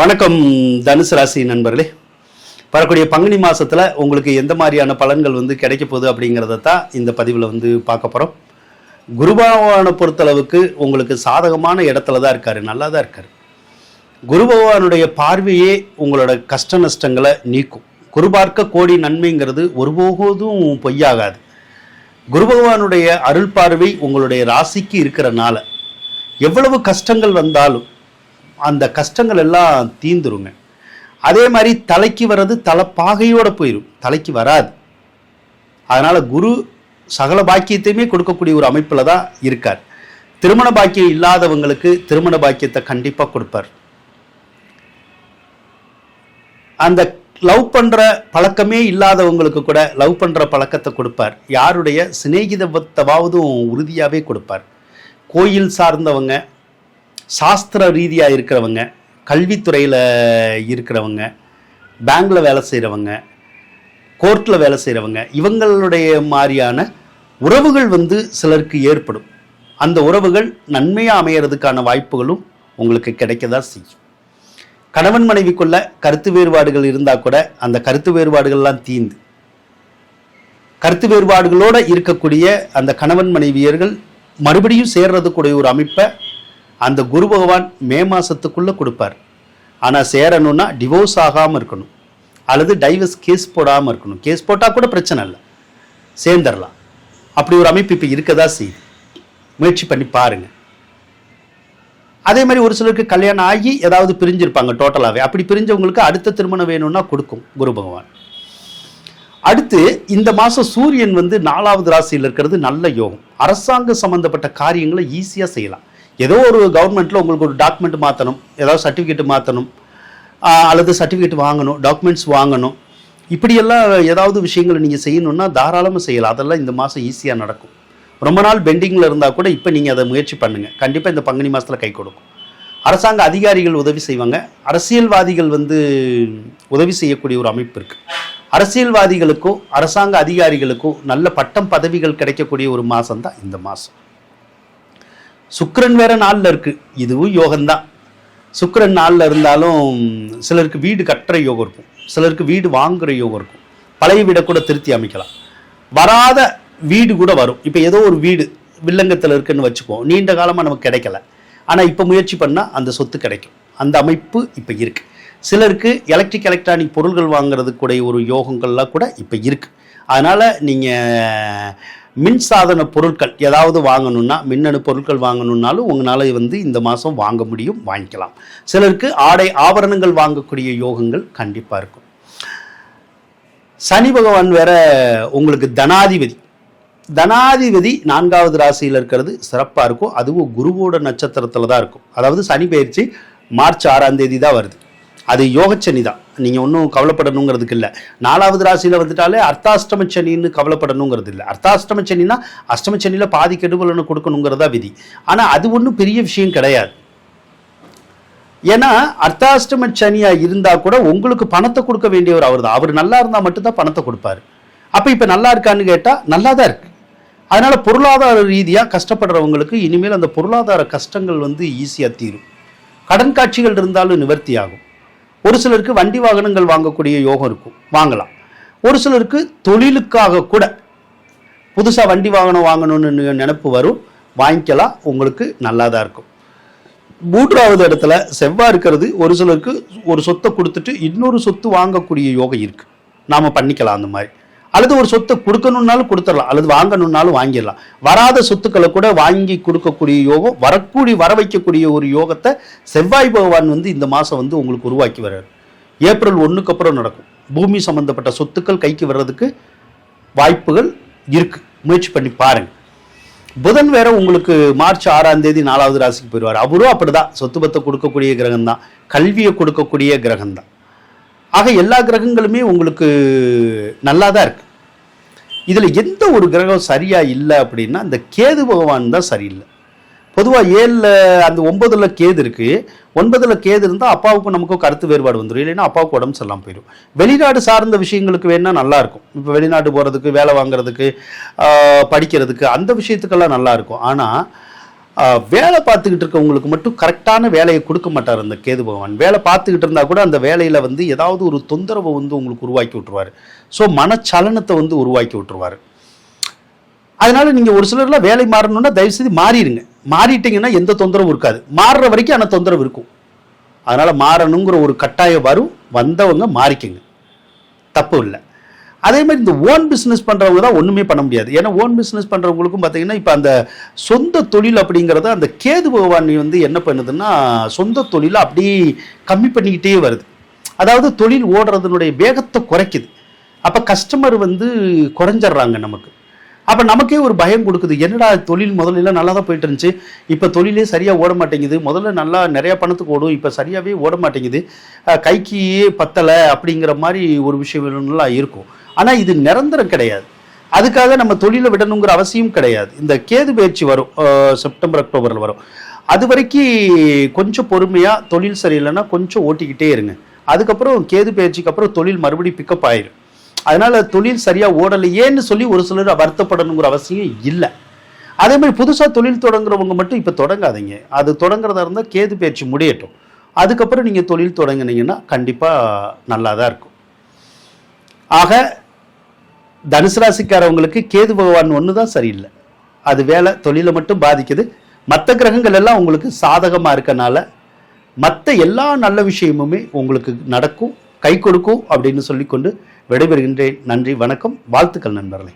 வணக்கம் தனுசு ராசி நண்பர்களே. வரக்கூடிய பங்குனி மாதத்தில் உங்களுக்கு எந்த மாதிரியான பலன்கள் கிடைக்க போகுது அப்படிங்கிறத தான் இந்த பதிவில் பார்க்க போகிறோம். குரு பகவானை பொறுத்தளவுக்கு உங்களுக்கு சாதகமான இடத்துல தான் இருக்கார், நல்லா தான் இருக்கார். குரு பகவானுடைய பார்வையே உங்களோட கஷ்ட நஷ்டங்களை நீக்கும். குரு பார்க்க கோடி நன்மைங்கிறது ஒருபோதும் பொய்யாகாது. குரு பகவானுடைய அருள் பார்வை உங்களுடைய ராசிக்கு இருக்கிறனால எவ்வளவு கஷ்டங்கள் வந்தாலும் அந்த கஷ்டங்கள் எல்லாம் தீந்துருங்க. அதே மாதிரி தலைக்கு வர்றது தலைப்பாகையோடு போயிடும், தலைக்கு வராது. அதனால் குரு சகல பாக்கியத்தையுமே கொடுக்கக்கூடிய ஒரு அமைப்பில் தான் இருக்கார். திருமண பாக்கியம் இல்லாதவங்களுக்கு திருமண பாக்கியத்தை கண்டிப்பாக கொடுப்பார். அந்த லவ் பண்ணுற பழக்கமே இல்லாதவங்களுக்கு கூட லவ் பண்ணுற பழக்கத்தை கொடுப்பார். யாருடைய சிநேகிதவாவதும் உறுதியாகவே கொடுப்பார். கோயில் சார்ந்தவங்க, சாஸ்திர ரீதியாக இருக்கிறவங்க, கல்வித்துறையில் இருக்கிறவங்க, பேங்கில் வேலை செய்கிறவங்க, கோர்ட்டில் வேலை செய்கிறவங்க, இவங்களுடைய மாதிரியான உறவுகள் சிலருக்கு ஏற்படும். அந்த உறவுகள் நன்மையாக அமையறதுக்கான வாய்ப்புகளும் உங்களுக்கு கிடைக்கதான் செய்யும். கணவன் மனைவிக்குள்ள கருத்து வேறுபாடுகள் இருந்தால் கூட அந்த கருத்து வேறுபாடுகள்லாம் தீந்து கருத்து வேறுபாடுகளோடு இருக்கக்கூடிய அந்த கணவன் மனைவியர்கள் மறுபடியும் சேர்றதுக்குடைய ஒரு அமைப்பை அந்த குரு பகவான் மே மாதத்துக்குள்ளே கொடுப்பார். ஆனால் சேரணும்னா டிவோர்ஸ் ஆகாமல் இருக்கணும், அல்லது டைவர்ஸ் கேஸ் போடாமல் இருக்கணும். கேஸ் போட்டால் கூட பிரச்சனை இல்லை, சேர்ந்துடலாம். அப்படி ஒரு அமைப்பு இப்போ இருக்கதா செய்யுது. முயற்சி பண்ணி பாருங்கள். அதே மாதிரி ஒரு சிலருக்கு கல்யாணம் ஆகி ஏதாவது பிரிஞ்சிருப்பாங்க டோட்டலாகவே. அப்படி பிரிஞ்சவங்களுக்கு அடுத்த திருமணம் வேணும்னா கொடுக்கும் குரு பகவான். அடுத்து இந்த மாதம் சூரியன் 4வது ராசியில் இருக்கிறது நல்ல யோகம். அரசாங்க சம்மந்தப்பட்ட காரியங்களை ஈஸியாக செய்யலாம். ஏதோ ஒரு கவர்மெண்ட்டில் உங்களுக்கு ஒரு டாக்குமெண்ட் மாற்றணும், ஏதாவது சர்டிஃபிகேட் மாற்றணும், அல்லது சர்டிஃபிகேட் வாங்கணும், டாக்குமெண்ட்ஸ் வாங்கணும், இப்படியெல்லாம் ஏதாவது விஷயங்களை நீங்கள் செய்யணுன்னா தாராளமாக செய்யலாம். அதெல்லாம் இந்த மாதம் ஈஸியாக நடக்கும். ரொம்ப நாள் பெண்டிங்கில் இருந்தால் கூட இப்போ நீங்கள் அதை முயற்சி பண்ணுங்கள். கண்டிப்பாக இந்த பங்குனி மாதத்தில் கை கொடுக்கும். அரசாங்க அதிகாரிகள் உதவி செய்வாங்க. அரசியல்வாதிகள் உதவி செய்யக்கூடிய ஒரு அமைப்பு இருக்குது. அரசியல்வாதிகளுக்கும் அரசாங்க அதிகாரிகளுக்கும் நல்ல பட்டம் பதவிகள் கிடைக்கக்கூடிய ஒரு மாதம் தான் இந்த மாதம். சுக்கிரன் வேற நாளில் இருக்குது, இதுவும் யோகம்தான். சுக்கிரன் நாளில் இருந்தாலும் சிலருக்கு வீடு கட்டுற யோகம் இருக்கும், சிலருக்கு வீடு வாங்குகிற யோகம் இருக்கும். பழைய வீடை கூட திருத்தி அமைக்கலாம். வராத வீடு கூட வரும். இப்போ ஏதோ ஒரு வீடு வில்லங்கத்தில் இருக்குன்னு வச்சுக்குவோம், நீண்ட காலமாக நமக்கு கிடைக்கல, ஆனால் இப்போ முயற்சி பண்ணால் அந்த சொத்து கிடைக்கும். அந்த அமைப்பு இப்போ இருக்குது. சிலருக்கு எலக்ட்ரானிக் பொருள்கள் வாங்குறதுக்குடைய ஒரு யோகங்கள்லாம் கூட இப்போ இருக்குது. அதனால் நீங்கள் மின்சாதன பொருட்கள் ஏதாவது வாங்கணுன்னா, மின்னணு பொருட்கள் வாங்கணுன்னாலும் உங்களால் இந்த மாதம் வாங்க முடியும், வாங்கிக்கலாம். சிலருக்கு ஆடை ஆபரணங்கள் வாங்கக்கூடிய யோகங்கள் கண்டிப்பாக இருக்கும். சனி பகவான் வேற உங்களுக்கு தனாதிபதி. 4வது ராசியில் இருக்கிறது சிறப்பாக இருக்கும். அதுவும் குருவோட நட்சத்திரத்தில் தான் இருக்கும். அதாவது சனி பயிற்சி மார்ச் 6ஆம் தேதி தான் வருது. அது யோகச்சனி தான், நீங்கள் ஒன்றும் கவலைப்படணுங்கிறதுக்கு இல்லை. 4வது ராசியில் வந்துட்டாலே அர்த்தாஷ்டம சனின்னு கவலைப்படணுங்கிறது இல்லை. அர்த்தாஷ்டம சனின்னா அஷ்டம சனியில் பாதி கெடுபலன்னு கொடுக்கணுங்கிறதா விதி. ஆனால் அது ஒன்றும் பெரிய விஷயம் கிடையாது. ஏன்னா அர்த்தாஷ்டம சனியாக இருந்தால் கூட உங்களுக்கு பணத்தை கொடுக்க வேண்டியவர் அவர் தான். அவர் நல்லா இருந்தால் மட்டும்தான் பணத்தை கொடுப்பாரு. அப்போ இப்போ நல்லா இருக்கான்னு கேட்டால் நல்லா தான் இருக்கு. அதனால் பொருளாதார ரீதியாக கஷ்டப்படுறவங்களுக்கு இனிமேல் அந்த பொருளாதார கஷ்டங்கள் ஈஸியாக தீரும். கடன் காட்சிகள் இருந்தாலும் நிவர்த்தி ஆகும். ஒரு சிலருக்கு வண்டி வாகனங்கள் வாங்கக்கூடிய யோகம் இருக்கும், வாங்கலாம். ஒரு சிலருக்கு தொழிலுக்காக கூட புதுசாக வண்டி வாகனம் வாங்கணும்னு நினைப்பு வரும், வாங்கிக்கலாம். உங்களுக்கு நல்லா தான் இருக்கும். 3வது இடத்துல செவ்வாய் இருக்கிறது. ஒரு சிலருக்கு ஒரு சொத்தை கொடுத்துட்டு இன்னொரு சொத்து வாங்கக்கூடிய யோகம் இருக்குது, நாம் பண்ணிக்கலாம் அந்த மாதிரி. அல்லது ஒரு சொத்தை கொடுக்கணுன்னாலும் கொடுத்துடலாம், அல்லது வாங்கணுன்னாலும் வாங்கிடலாம். வராத சொத்துக்களை கூட வாங்கி கொடுக்கக்கூடிய யோகம், வர வைக்கக்கூடிய ஒரு யோகத்தை செவ்வாய் பகவான் இந்த மாதம் உங்களுக்கு உருவாக்கி வர்றாரு. ஏப்ரல் 1க்கு அப்புறம் நடக்கும். பூமி சம்பந்தப்பட்ட சொத்துக்கள் கைக்கு வர்றதுக்கு வாய்ப்புகள் இருக்குது. முயற்சி பண்ணி பாருங்கள். புதன் வேற உங்களுக்கு மார்ச் 6ஆம் தேதி 4வது ராசிக்கு போயிடுவார். அவரும் அப்படிதான் சொத்து பத்தை கொடுக்கக்கூடிய கிரகம் தான், கல்வியை கொடுக்கக்கூடிய கிரகம் தான். ஆக எல்லா கிரகங்களுமே உங்களுக்கு நல்லா தான் இருக்கு. இதில் எந்த ஒரு கிரகம் சரியாக இல்லை அப்படின்னா இந்த கேது பகவான் தான் சரியில்லை. பொதுவாக 7ல் அந்த 9ல் கேது இருக்குது. 9ல் கேது இருந்தால் அப்பாவுக்கும் நமக்கும் கருத்து வேறுபாடு வந்துடும், இல்லைன்னா அப்பாவுக்கு உடம்பு சரியில்லாமல் போயிடும். வெளிநாடு சார்ந்த விஷயங்களுக்கு வேணால் நல்லாயிருக்கும். இப்போ வெளிநாட்டு போகிறதுக்கு, வேலை வாங்குறதுக்கு, படிக்கிறதுக்கு, அந்த விஷயத்துக்கெல்லாம் நல்லாயிருக்கும். ஆனால் வேலை பார்த்துக்கிட்டு இருக்கவங்களுக்கு மட்டும் கரெக்டான வேலையை கொடுக்க மாட்டார் அந்த கேது பகவான். வேலை பார்த்துக்கிட்டு இருந்தால் கூட அந்த வேலையில் வந்து ஏதாவது ஒரு தொந்தரவை வந்து உங்களுக்கு உருவாக்கி விட்டுருவார். ஸோ மனச்சலனத்தை வந்து உருவாக்கி விட்டுருவார். அதனால நீங்கள் ஒரு சிலர்லாம் வேலை மாறணும்னா தயவுசெய்து மாறிடுங்க. மாறிட்டீங்கன்னா எந்த தொந்தரவும் இருக்காது. மாறுற வரைக்கும் ஆனால் தொந்தரவு இருக்கும். அதனால் மாறணுங்கிற ஒரு கட்டாயம் வரும். வந்தவங்க மாறிக்கங்க, தப்பு இல்லை. அதே மாதிரி இந்த ஓன் பிஸ்னஸ் பண்ணுறவங்க தான் ஒன்றுமே பண்ண முடியாது. ஏன்னா ஓன் பிஸ்னஸ் பண்ணுறவங்களுக்கும் பார்த்தீங்கன்னா இப்போ அந்த சொந்த தொழில் அப்படிங்கிறத அந்த கேது பகவான் வந்து என்ன பண்ணுதுன்னா சொந்த தொழிலை அப்படியே கம்மி பண்ணிக்கிட்டே வருது. அதாவது தொழில் ஓடுறதுனுடைய வேகத்தை குறைக்குது. அப்போ கஸ்டமர் வந்து குறைஞ்சிட்றாங்க நமக்கு. அப்போ நமக்கே ஒரு பயம் கொடுக்குது. என்னடா தொழில் முதல்ல நல்லா தான் போயிட்டு இருந்துச்சு, இப்போ தொழிலே சரியாக ஓட மாட்டேங்குது. முதல்ல நல்லா நிறையா பணத்துக்கு ஓடும், இப்போ சரியாகவே ஓட மாட்டேங்குது, கைக்கு பத்தலை அப்படிங்கிற மாதிரி ஒரு விஷயம்லாம் இருக்கும். ஆனால் இது நிரந்தரம் கிடையாது. அதுக்காக நம்ம தொழிலை விடணுங்கிற அவசியம் கிடையாது. இந்த கேது பயிற்சி வரும் செப்டம்பர் அக்டோபரில் வரும். அது வரைக்கும் கொஞ்சம் பொறுமையாக தொழில் சரியில்லைன்னா கொஞ்சம் ஓட்டிக்கிட்டே இருங்க. அதுக்கப்புறம் கேது பயிற்சிக்கு அப்புறம் தொழில் மறுபடியும் பிக்கப் ஆயிடும். அதனால தொழில் சரியாக ஓடலையேன்னு சொல்லி ஒரு சிலர் வருத்தப்படணுங்கிற அவசியம் இல்லை. அதே மாதிரி புதுசாக தொழில் தொடங்குறவங்க மட்டும் இப்போ தொடங்காதீங்க. அது தொடங்குறதா இருந்தால் கேது பயிற்சி முடியட்டும். அதுக்கப்புறம் நீங்கள் தொழில் தொடங்கினீங்கன்னா கண்டிப்பாக நல்லா தான் இருக்கும். ஆக தனுசு ராசிக்காரவங்களுக்கு கேது பகவான் ஒன்று தான் சரியில்லை. அது வேலை தொழிலை மட்டும் பாதிக்குது. மற்ற கிரகங்கள் எல்லாம் உங்களுக்கு சாதகமாக இருக்கனால மற்ற எல்லா நல்ல விஷயமுமே உங்களுக்கு நடக்கும், கை கொடுக்கும் அப்படின்னு சொல்லிக்கொண்டு விடைபெறுகின்றேன். நன்றி, வணக்கம், வாழ்த்துக்கள் நண்பர்களே.